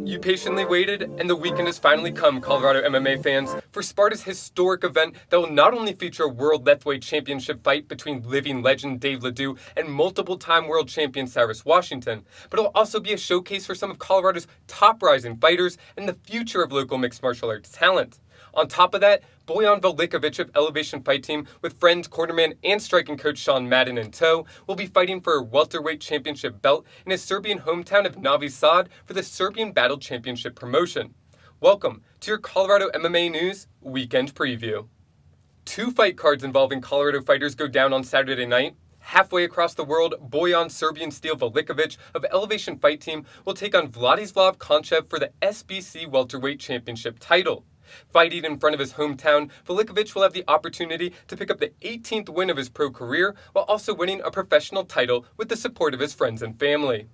You patiently waited, and the weekend has finally come, Colorado MMA fans, for Sparta's historic event that will not only feature a World Lethwei Championship fight between living legend Dave Leduc and multiple-time world champion Cyrus Washington, but it will also be a showcase for some of Colorado's top rising fighters and the future of local mixed martial arts talent. On top of that, Bojan Velickovic of Elevation Fight Team, with friend, cornerman, and striking coach Sean Madden in tow, will be fighting for a welterweight championship belt in his Serbian hometown of Novi Sad for the Serbian Battle Championship promotion. Welcome to your Colorado MMA News Weekend Preview. Two fight cards involving Colorado fighters go down on Saturday night. Halfway across the world, Bojan Serbian Steele Velickovic of Elevation Fight Team will take on Vladislav Kanchev for the SBC Welterweight Championship title. Fighting in front of his hometown, Velickovic will have the opportunity to pick up the 18th win of his pro career while also winning a professional title with the support of his friends and family.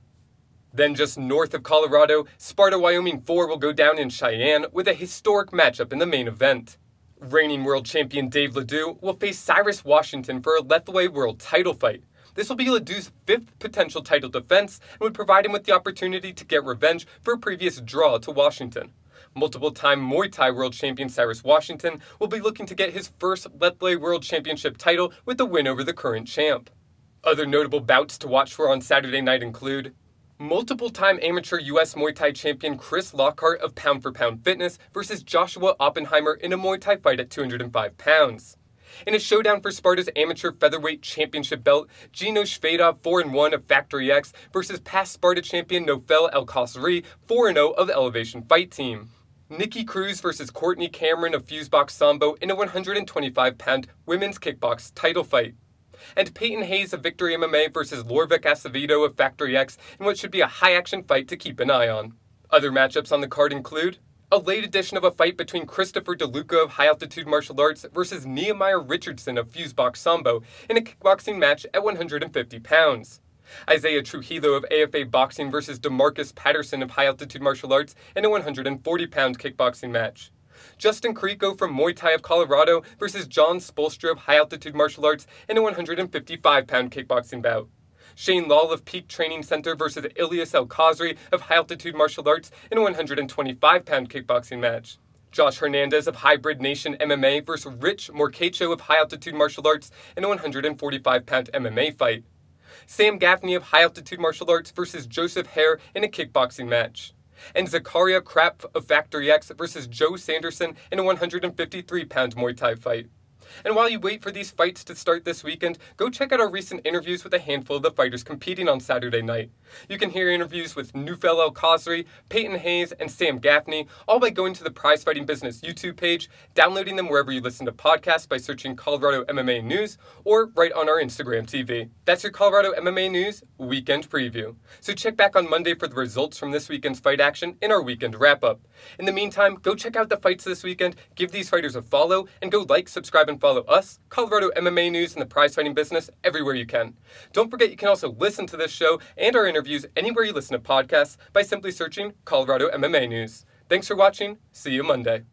Then just north of Colorado, Sparta, Wyoming 4 will go down in Cheyenne with a historic matchup in the main event. Reigning world champion Dave Leduc will face Cyrus Washington for a Lethwei world title fight. This will be Leduc's fifth potential title defense and would provide him with the opportunity to get revenge for a previous draw to Washington. Multiple-time Muay Thai world champion Cyrus Washington will be looking to get his first Lethwei World Championship title with a win over the current champ. Other notable bouts to watch for on Saturday night include multiple-time amateur U.S. Muay Thai champion Chris Lockhart of Pound for Pound Fitness versus Joshua Oppenheimer in a Muay Thai fight at 205 pounds. In a showdown for Sparta's amateur featherweight championship belt, Gino Shvedov 4-1 of Factory X versus past Sparta champion Nofel El Khosri 4-0 of the Elevation Fight Team. Nikki Cruz versus Courtney Cameron of Fusebox Sambo in a 125-pound women's kickbox title fight. And Peyton Hayes of Victory MMA versus Lorvik Acevedo of Factory X in what should be a high-action fight to keep an eye on. Other matchups on the card include a late edition of a fight between Christopher DeLuca of High Altitude Martial Arts versus Nehemiah Richardson of Fusebox Sambo in a kickboxing match at 150 pounds. Isaiah Trujillo of AFA Boxing versus DeMarcus Patterson of High Altitude Martial Arts in a 140-pound kickboxing match. Justin Carrico from Muay Thai of Colorado versus John Spolstra of High Altitude Martial Arts in a 155-pound kickboxing bout. Shane Lall of Peak Training Center versus Ilyas El Khosri of High Altitude Martial Arts in a 125-pound kickboxing match. Josh Hernandez of Hybrid Nation MMA versus Rich Morcacho of High Altitude Martial Arts in a 145-pound MMA fight. Sam Gaffney of High Altitude Martial Arts versus Joseph Hare in a kickboxing match. And Zakaria Krapp of Factory X versus Joe Sanderson in a 153-pound Muay Thai fight. And while you wait for these fights to start this weekend, go check out our recent interviews with a handful of the fighters competing on Saturday night. You can hear interviews with Nufel El Khosri, Peyton Hayes, and Sam Gaffney, all by going to the Prize Fighting Business YouTube page, downloading them wherever you listen to podcasts by searching Colorado MMA News, or right on our Instagram TV. That's your Colorado MMA News Weekend Preview. So check back on Monday for the results from this weekend's fight action in our weekend wrap-up. In the meantime, go check out the fights this weekend, give these fighters a follow, and go like, subscribe, and follow us, Colorado MMA News, and the Prize Fighting Business everywhere you can. Don't forget you can also listen to this show and our interviews anywhere you listen to podcasts by simply searching Colorado MMA News. Thanks for watching. See you Monday.